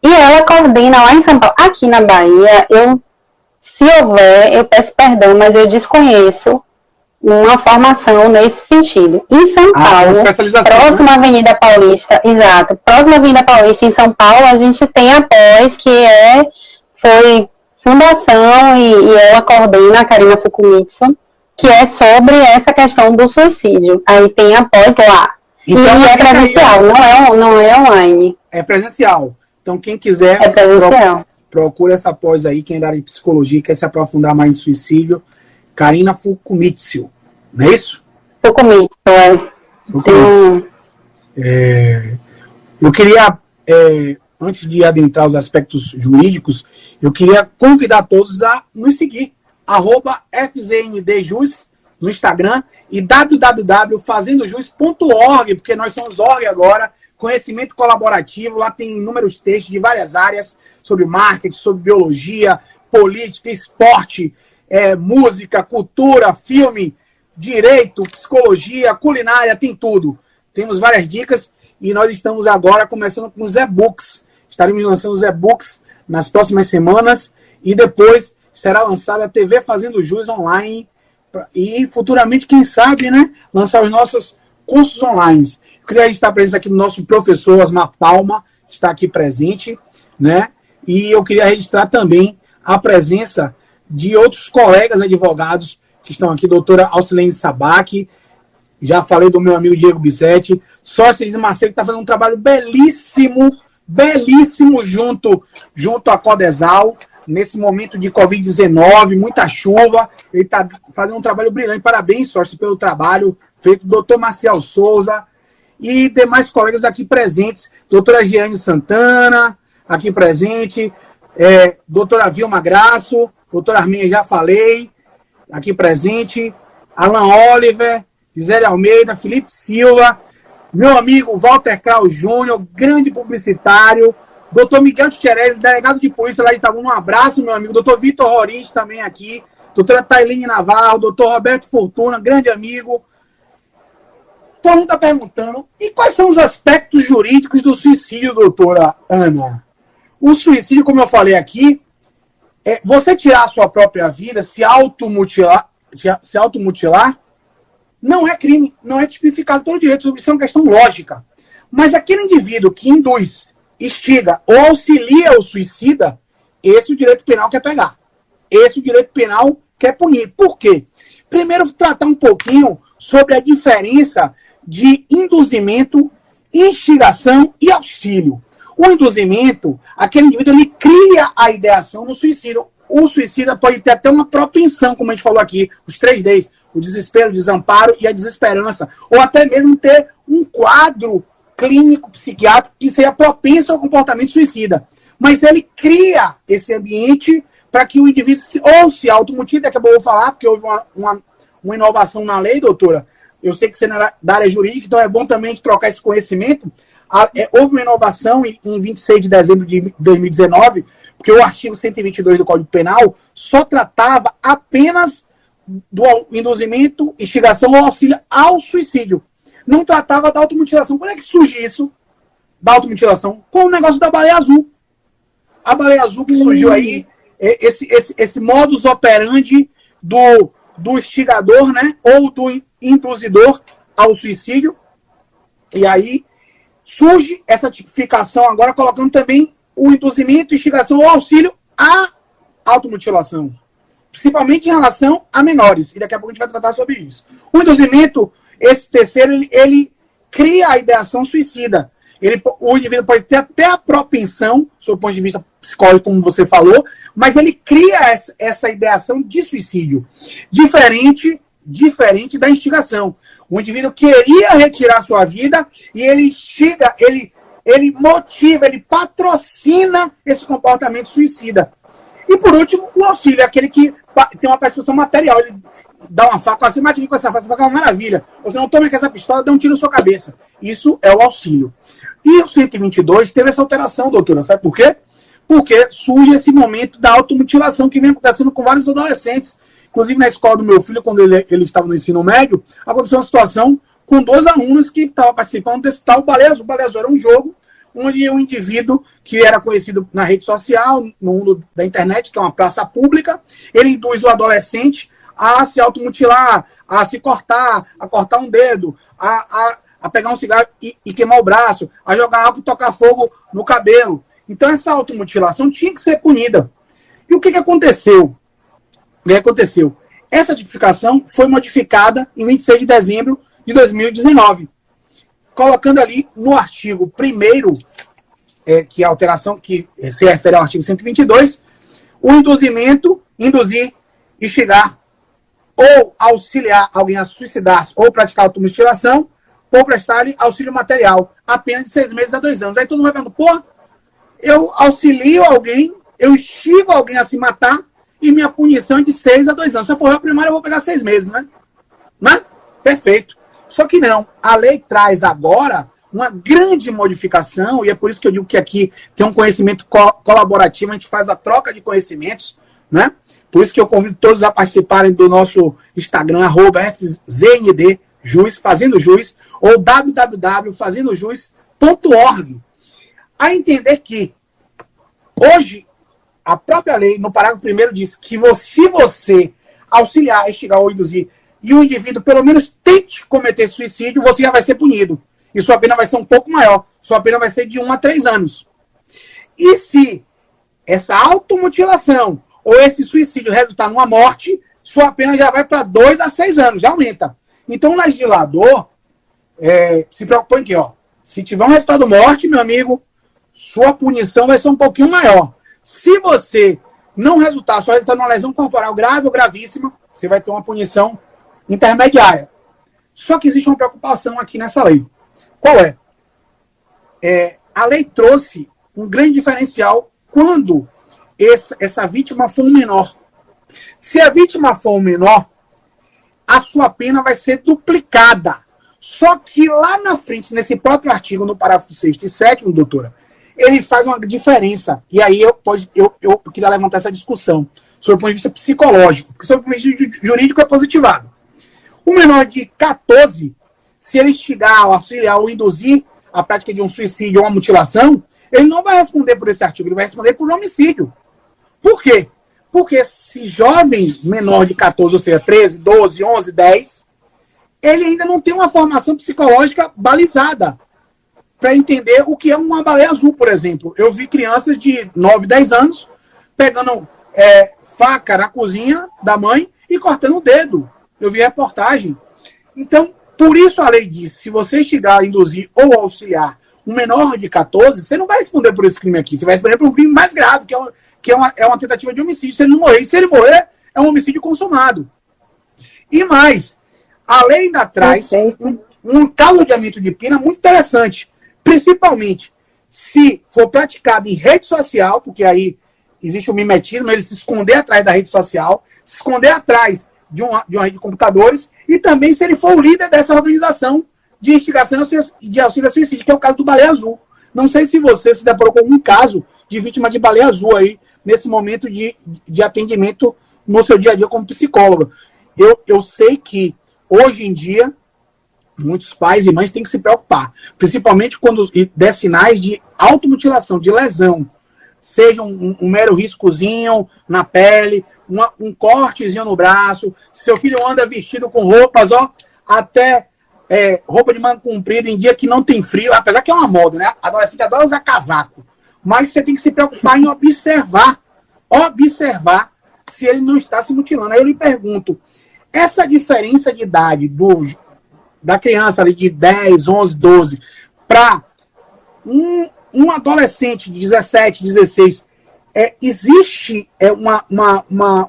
E ela coordena lá em São Paulo. Aqui na Bahia, se houver, eu peço perdão, mas eu desconheço uma formação nesse sentido. Em São Paulo, próxima à Avenida Paulista, exato, próxima à Avenida Paulista, em São Paulo, a gente tem a pós, que foi fundação, e ela coordena, a Karina Fukumitsu, que é sobre essa questão do suicídio. Aí tem a pós lá. Então, e é presencial, não é online. É presencial. Então, quem quiser, procura essa pós aí, quem é da área de psicologia, quer se aprofundar mais em suicídio, Karina Fukumitsu, não é isso? Fukumitsu, Fukumitsu. Eu queria, antes de adentrar os aspectos jurídicos, eu queria convidar todos a nos seguir, @FZNDJus no Instagram e www.fazendojus.org, porque nós somos org agora, conhecimento colaborativo, lá tem inúmeros textos de várias áreas, sobre marketing, sobre biologia, política, esporte, música, cultura, filme, direito, psicologia, culinária, tem tudo. Temos várias dicas e nós estamos agora começando com os e-books. Estaremos lançando os e-books nas próximas semanas e depois será lançada a TV Fazendo Jus online e futuramente, quem sabe, né, lançar os nossos cursos online. Eu queria estar presente aqui do nosso professor Osmar Palma, que está aqui presente, né, e eu queria registrar também a presença de outros colegas advogados que estão aqui, doutora Alcilene Sabac, já falei do meu amigo Diego Bissetti, sócio de Marcelo, que está fazendo um trabalho belíssimo junto à Codesal, nesse momento de Covid-19, muita chuva, ele está fazendo um trabalho brilhante. Parabéns, sócio, pelo trabalho feito, doutor Marcial Souza e demais colegas aqui presentes, doutora Giane Santana, aqui presente, doutora Vilma Graço, doutora Arminha, já falei, aqui presente, Alan Oliver, Gisele Almeida, Felipe Silva, meu amigo Walter Kraus Júnior, grande publicitário, doutor Miguel Tcherelli, delegado de polícia lá de Itabuna, um abraço, meu amigo, doutor Vitor Rorins também aqui, doutora Tailine Navarro, doutor Roberto Fortuna, grande amigo. Todo mundo está perguntando, e quais são os aspectos jurídicos do suicídio, doutora Ana? O suicídio, como eu falei aqui, é você tirar a sua própria vida, se automutilar, não é crime, não é tipificado pelo direito, isso é uma questão lógica. Mas aquele indivíduo que induz, instiga ou auxilia o suicida, esse o direito penal quer pegar. Esse o direito penal quer punir. Por quê? Primeiro, tratar um pouquinho sobre a diferença de induzimento, instigação e auxílio. O induzimento, aquele indivíduo, ele cria a ideação no suicídio. O suicida pode ter até uma propensão, como a gente falou aqui, os 3Ds, o desespero, o desamparo e a desesperança. Ou até mesmo ter um quadro clínico, psiquiátrico, que seja propenso ao comportamento suicida. Mas ele cria esse ambiente para que o indivíduo se automutile, daqui a pouco eu vou falar, porque houve uma inovação na lei, doutora. Eu sei que você não é da área jurídica, então é bom também trocar esse conhecimento. Houve uma inovação em 26 de dezembro de 2019, porque o artigo 122 do Código Penal só tratava apenas do induzimento, instigação ou auxílio ao suicídio. Não tratava da automutilação. Quando é que surge isso da automutilação? Com o negócio da baleia azul. A baleia azul que surgiu aí, esse modus operandi do instigador, né, ou do induzidor ao suicídio. E aí surge essa tipificação agora, colocando também o induzimento, instigação ou auxílio à automutilação. Principalmente em relação a menores. E daqui a pouco a gente vai tratar sobre isso. O induzimento, esse terceiro, ele cria a ideação suicida. O indivíduo pode ter até a propensão, do ponto de vista psicológico, como você falou, mas ele cria essa ideação de suicídio. Diferente da instigação. O indivíduo queria retirar sua vida e ele instiga, ele motiva, ele patrocina esse comportamento suicida. E por último, o auxílio, aquele que tem uma participação material. Ele dá uma faca, você mate com essa faca, essa faca é uma maravilha. Você não toma com essa pistola, dá um tiro na sua cabeça. Isso é o auxílio. E o 122 teve essa alteração, doutora. Sabe por quê? Porque surge esse momento da automutilação que vem acontecendo com vários adolescentes. Inclusive, na escola do meu filho, quando ele estava no ensino médio, aconteceu uma situação com 2 alunos que estavam participando desse tal Baleia Azul. Baleia Azul era um jogo onde um indivíduo que era conhecido na rede social, no mundo da internet, que é uma praça pública, ele induz o adolescente a se automutilar, a se cortar, a cortar um dedo, a pegar um cigarro e queimar o braço, a jogar álcool e tocar fogo no cabelo. Então, essa automutilação tinha que ser punida. E o que aconteceu? O que aconteceu? Essa tipificação foi modificada em 26 de dezembro de 2019, colocando ali no artigo 1º, que é a alteração que se refere ao artigo 122, o induzimento, induzir, instigar ou auxiliar alguém a suicidar-se ou praticar automutilação ou prestar-lhe auxílio material, apenas de 6 meses a 2 anos. Aí todo mundo vai falando, pô, eu auxilio alguém, eu instigo alguém a se matar e minha punição é de 6 a 2 anos. Se eu for réu primário, eu vou pegar 6 meses, né? Perfeito. Só que não. A lei traz agora uma grande modificação, e é por isso que eu digo que aqui tem um conhecimento colaborativo, a gente faz a troca de conhecimentos, né? Por isso que eu convido todos a participarem do nosso Instagram, @FZNDJuiz, Fazendo Juiz, ou www.fazendojuiz.org, a entender que hoje a própria lei, no parágrafo 1º, diz que se você auxiliar, instigar ou induzir, e o indivíduo pelo menos tente cometer suicídio, você já vai ser punido. E sua pena vai ser um pouco maior. Sua pena vai ser de 1 a 3 anos. E se essa automutilação ou esse suicídio resultar numa morte, sua pena já vai para 2 a 6 anos, já aumenta. Então o legislador se preocupa em que, se tiver um resultado morte, meu amigo, sua punição vai ser um pouquinho maior. Se você não resultar, só resultar numa lesão corporal grave ou gravíssima, você vai ter uma punição intermediária. Só que existe uma preocupação aqui nessa lei. Qual é? A lei trouxe um grande diferencial quando essa vítima for um menor. Se a vítima for um menor, a sua pena vai ser duplicada. Só que lá na frente, nesse próprio artigo, no parágrafo 6º e 7º, doutora, ele faz uma diferença. E aí eu queria levantar essa discussão sobre o ponto de vista psicológico, porque sobre o ponto de vista jurídico é positivado. O menor de 14, se ele instigar, auxiliar ou induzir a prática de um suicídio ou uma mutilação, ele não vai responder por esse artigo, ele vai responder por homicídio. Por quê? Porque se jovem menor de 14, ou seja, 13, 12, 11, 10, ele ainda não tem uma formação psicológica balizada para entender o que é uma baleia azul, por exemplo. Eu vi crianças de 9, 10 anos pegando faca na cozinha da mãe e cortando o dedo. Eu vi reportagem. Então, por isso a lei diz, se você chegar a induzir ou auxiliar um menor de 14, você não vai responder por esse crime aqui, você vai responder por um crime mais grave, que é uma tentativa de homicídio, se ele não morrer. E se ele morrer, é um homicídio consumado. E mais, a lei ainda traz um caldeamento de pena muito interessante, principalmente se for praticado em rede social, porque aí existe o mimetismo, ele se esconder atrás da rede social, se esconder atrás de uma rede de computadores, e também se ele for o líder dessa organização de instigação de auxílio a suicídio, que é o caso do Baleia Azul. Não sei se você se deparou com algum caso de vítima de baleia azul aí, nesse momento de atendimento no seu dia a dia como psicóloga. Eu sei que, hoje em dia, muitos pais e mães têm que se preocupar, principalmente quando der sinais de automutilação, de lesão, seja um mero riscozinho na pele, um cortezinho no braço, se seu filho anda vestido com roupas, até roupa de manga comprida em dia que não tem frio, apesar que é uma moda, né? Adolescente adora usar casaco. Mas você tem que se preocupar em observar se ele não está se mutilando. Aí eu lhe pergunto, essa diferença de idade da criança ali de 10, 11, 12, para um adolescente de 17, 16, existe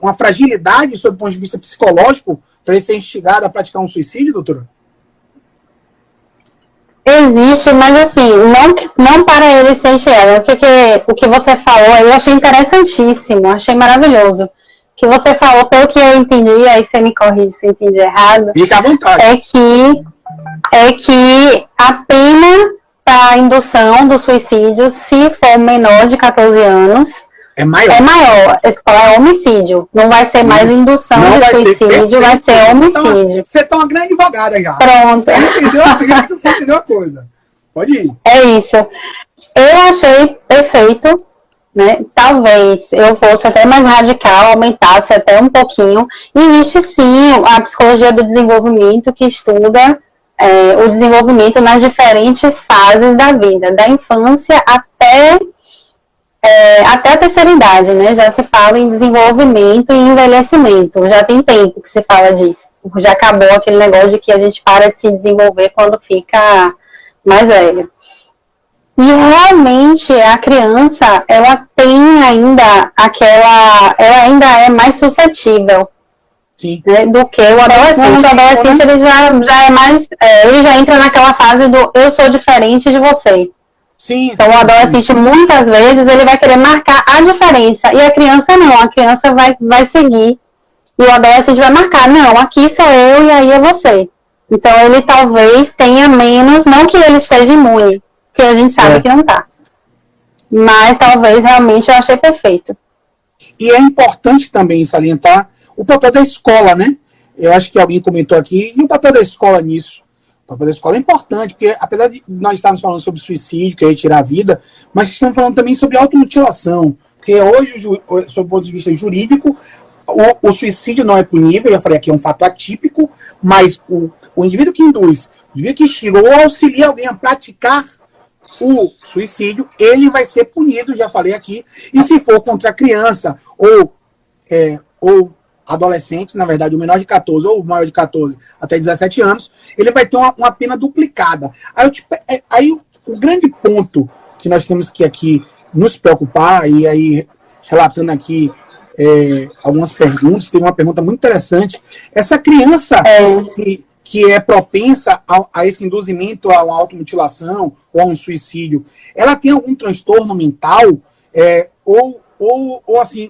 uma fragilidade sob o ponto de vista psicológico para ele ser instigado a praticar um suicídio, doutora? Existe, mas assim, não para ele ser instigado. O que você falou aí eu achei interessantíssimo, achei maravilhoso. O que você falou, pelo que eu entendi, aí você me corrige se eu entendi errado. Fica à vontade. É que a pena para a indução do suicídio, se for menor de 14 anos, é maior. É homicídio. Não vai ser mais indução de suicídio, vai ser homicídio. Você tá uma grande advogada já. Pronto. Você entendeu a coisa. Pode ir. É isso. Eu achei perfeito, né? Talvez eu fosse até mais radical, aumentasse até um pouquinho. Existe sim a psicologia do desenvolvimento que estuda o desenvolvimento nas diferentes fases da vida, da infância até a terceira idade, né? Já se fala em desenvolvimento e envelhecimento. Já tem tempo que se fala disso. Já acabou aquele negócio de que a gente para de se desenvolver quando fica mais velho. E realmente a criança, ela tem ainda ela ainda é mais suscetível, né, do que o adolescente. O adolescente ele já é mais, ele já entra naquela fase do eu sou diferente de você. Sim, então o adolescente muitas vezes ele vai querer marcar a diferença e a criança não, a criança vai seguir e o adolescente vai marcar, não, aqui sou eu e aí é você. Então ele talvez tenha menos, não que ele esteja imune, que a gente sabe que não tá, mas talvez realmente eu achei perfeito. E é importante também salientar o papel da escola, né? Eu acho que alguém comentou aqui, e o papel da escola nisso? O papel da escola é importante, porque apesar de nós estarmos falando sobre suicídio, que é tirar a vida, mas estamos falando também sobre automutilação, porque hoje, sob o ponto de vista jurídico, o suicídio não é punível, eu já falei aqui, é um fato atípico, mas o indivíduo que induz, o indivíduo que instiga ou auxilia alguém a praticar o suicídio, ele vai ser punido, já falei aqui, e se for contra a criança ou adolescente, na verdade, o menor de 14 ou o maior de 14 até 17 anos, ele vai ter uma pena duplicada. Aí o grande ponto que nós temos que aqui nos preocupar, e aí relatando aqui algumas perguntas, tem uma pergunta muito interessante, essa criança que é propensa a esse induzimento a uma automutilação ou a um suicídio, ela tem algum transtorno mental ou assim,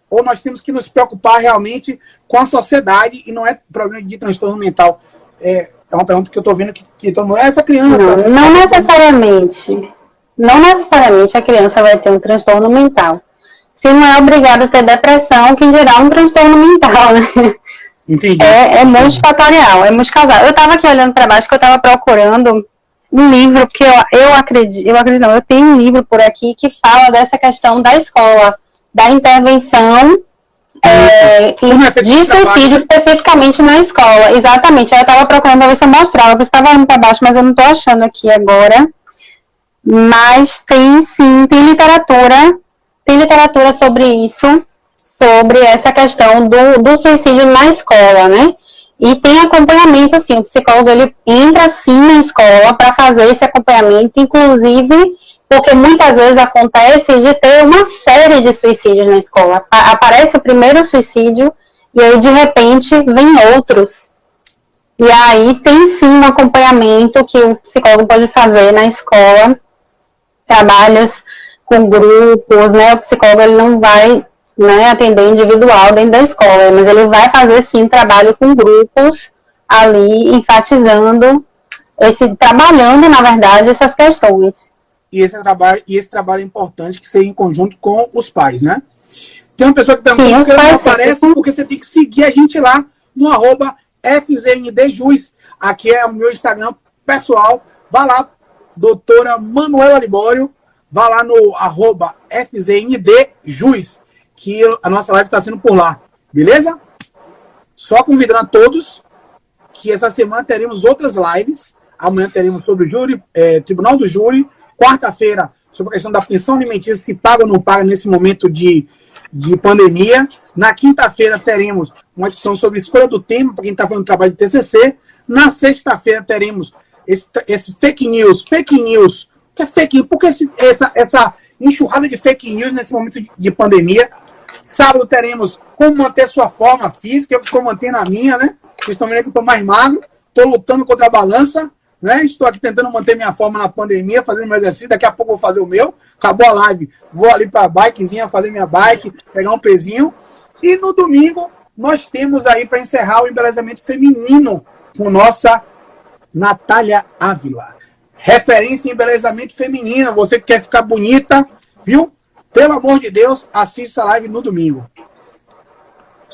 ou nós temos que nos preocupar realmente com a sociedade e não é problema de transtorno mental? É uma pergunta que eu estou vendo que todo mundo, essa criança... Não necessariamente. Não necessariamente a criança vai ter um transtorno mental. Se não é obrigado a ter depressão, que gerar um transtorno mental, né? Entendi. É multifatorial, é multicausal. Eu estava aqui olhando para baixo, que eu estava procurando um livro que eu acredito não, eu tenho um livro por aqui que fala dessa questão da escola, da intervenção de suicídio especificamente na escola. Exatamente, eu estava procurando para ver se eu mostrava, eu estava olhando para baixo, mas eu não estou achando aqui agora. Mas tem sim, tem literatura sobre isso, sobre essa questão do suicídio na escola, né? E tem acompanhamento, assim, o psicólogo, ele entra, sim, na escola para fazer esse acompanhamento, inclusive porque muitas vezes acontece de ter uma série de suicídios na escola. Aparece o primeiro suicídio e aí, de repente, vem outros. E aí tem, sim, um acompanhamento que o psicólogo pode fazer na escola, trabalhos com grupos, né? O psicólogo, ele não vai, né, atender individual dentro da escola, mas ele vai fazer sim trabalho com grupos ali, enfatizando trabalhando, na verdade, essas questões. E esse trabalho é importante que seja em conjunto com os pais, né? Tem uma pessoa que pergunta que não aparece porque você tem que seguir a gente lá no @FZNDJuiz. Aqui é o meu Instagram pessoal. Vá lá, doutora Manuela Libório, vá lá no @FZNDJuiz, que a nossa live está sendo por lá, beleza? Só convidando a todos que essa semana teremos outras lives. Amanhã teremos sobre o júri, Tribunal do Júri. Quarta-feira, sobre a questão da pensão alimentícia, se paga ou não paga nesse momento de pandemia. Na quinta-feira teremos uma discussão sobre escolha do tema, para quem está fazendo trabalho de TCC. Na sexta-feira teremos esse fake news. Fake news. O que é fake news? Por que essa enxurrada de fake news nesse momento de pandemia? Sábado teremos como manter sua forma física. Eu estou mantendo a minha, né? Vocês estão vendo que eu estou mais magro. Estou lutando contra a balança, né? Estou aqui tentando manter minha forma na pandemia, fazendo meu exercício. Daqui a pouco eu vou fazer o meu. Acabou a live. Vou ali para a bikezinha, fazer minha bike, pegar um pezinho. E no domingo, nós temos aí para encerrar o embelezamento feminino com nossa Natália Ávila. Referência em embelezamento feminino. Você que quer ficar bonita, viu? Pelo amor de Deus, assista a live no domingo.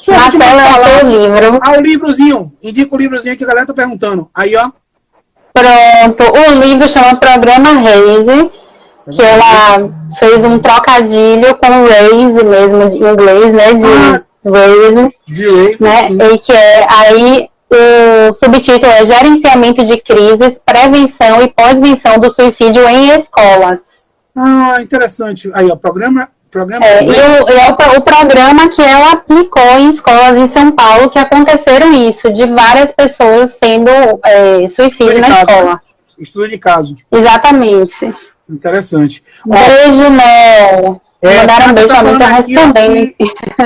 Marcela, o livro. O livrozinho. Indica o livrozinho que a galera tá perguntando. Aí, ó. Pronto. O livro chama Programa Raise, que ela fez um trocadilho com Raise mesmo, de inglês, né? Raise, né? E que aí o subtítulo é Gerenciamento de Crises, Prevenção e Pós-Venção do Suicídio em Escolas. Interessante. Aí, ó, programa o programa que ela aplicou em escolas em São Paulo, que aconteceram isso, de várias pessoas tendo suicídio na escola. Estudo de caso. Exatamente. Interessante. Beijo, Mel. Mandaram um beijo pra mim, tô respondendo.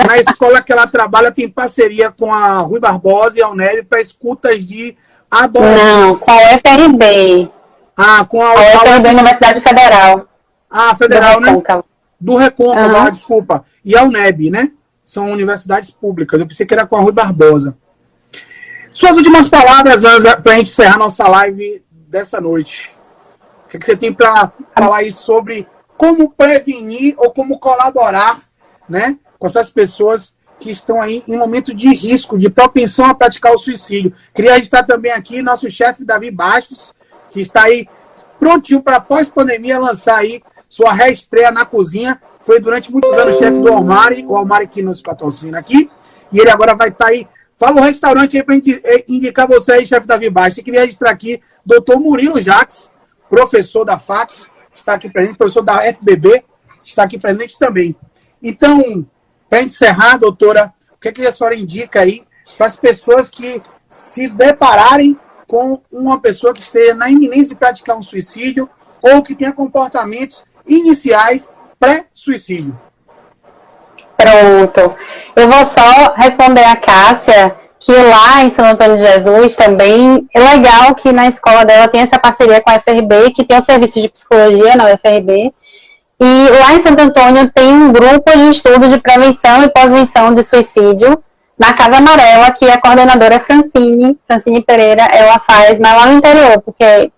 Na escola que ela trabalha tem parceria com a Rui Barbosa e a Uneb para escutas de adolescentes. Não, com a UFRB. Com a UFRB, Universidade Federal. Federal, né? Do Recôncavo, desculpa. E a Uneb, né? São universidades públicas. Eu pensei que era com a Rui Barbosa. Suas últimas palavras, Anza, para a gente encerrar nossa live dessa noite. O que você tem para falar aí sobre como prevenir ou como colaborar, né, com essas pessoas que estão aí em momento de risco, de propensão a praticar o suicídio? Queria registrar também aqui nosso chefe Davi Bastos, que está aí prontinho para pós-pandemia lançar aí sua reestreia na cozinha. Foi durante muitos anos chefe do Almari, o Almari que nos patrocina aqui, e ele agora vai estar aí. Fala o restaurante aí para indicar você aí, chefe Davi Bastos. Eu queria registrar aqui Dr. Murilo Jacques, professor da FACS, está aqui presente, professor da FBB, está aqui presente também. Então, para encerrar, doutora, o que a senhora indica aí para as pessoas que se depararem com uma pessoa que esteja na iminência de praticar um suicídio ou que tenha comportamentos iniciais pré-suicídio? Pronto. Eu vou só responder a Cássia, que lá em São Antônio de Jesus também é legal que na escola dela tem essa parceria com a UFRB, que tem o serviço de psicologia na UFRB, E lá em Santo Antônio tem um grupo de estudo de prevenção e pós-venção de suicídio na Casa Amarela, que a coordenadora é Francine Pereira. Ela faz, mas lá no interior, porque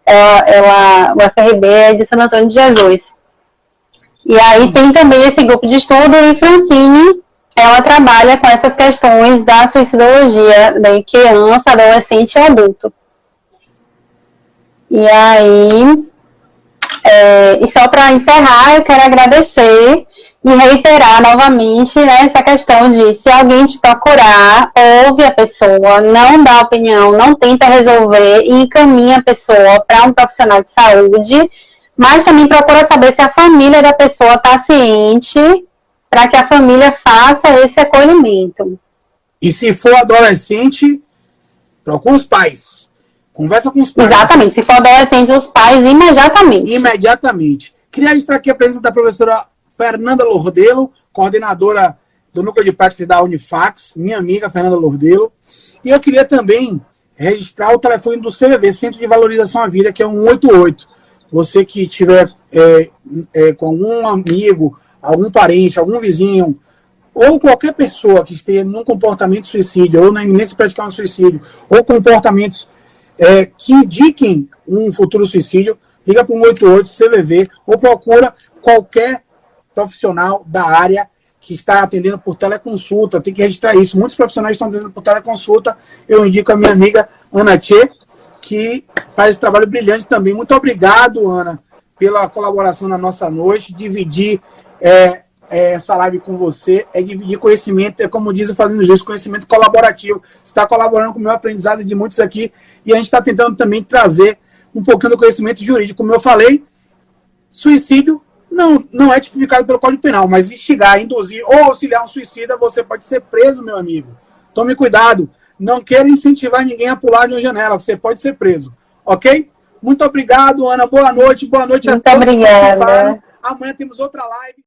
o FRB é de Santo Antônio de Jesus. E aí tem também esse grupo de estudo, e Francine, ela trabalha com essas questões da suicidologia de criança, adolescente e adulto. E aí, e só para encerrar, eu quero agradecer e reiterar novamente, né, essa questão de, se alguém te procurar, ouve a pessoa, não dá opinião, não tenta resolver e encaminha a pessoa para um profissional de saúde, mas também procura saber se a família da pessoa está ciente, para que a família faça esse acolhimento. E se for adolescente, procura os pais. Conversa com os pais. Exatamente. Se for adolescente, os pais imediatamente. Imediatamente. Queria registrar aqui a presença da professora Fernanda Lordelo, coordenadora do Núcleo de Práticas da Unifax, minha amiga Fernanda Lordelo. E eu queria também registrar o telefone do CVV, Centro de Valorização à Vida, que é 188. Você que tiver com algum amigo, algum parente, algum vizinho, ou qualquer pessoa que esteja num comportamento de suicídio, ou na iminência de praticar um suicídio, ou comportamentos que indiquem um futuro suicídio, liga para o 188 CVV, ou procura qualquer profissional da área que está atendendo por teleconsulta. Tem que registrar isso. Muitos profissionais estão atendendo por teleconsulta. Eu indico a minha amiga Ana Tchê, que faz esse trabalho brilhante também. Muito obrigado, Ana, pela colaboração na nossa noite, dividir essa live com você, dividir conhecimento, como diz o Fazendo Justo, conhecimento colaborativo. Você está colaborando com o meu aprendizado de muitos aqui, e a gente está tentando também trazer um pouquinho do conhecimento jurídico. Como eu falei, suicídio não é tipificado pelo Código Penal, mas instigar, induzir ou auxiliar um suicida, você pode ser preso, meu amigo. Tome cuidado. Não quero incentivar ninguém a pular de uma janela, você pode ser preso. Ok? Muito obrigado, Ana. Boa noite. Boa noite a todos. Muito obrigada. Amanhã temos outra live.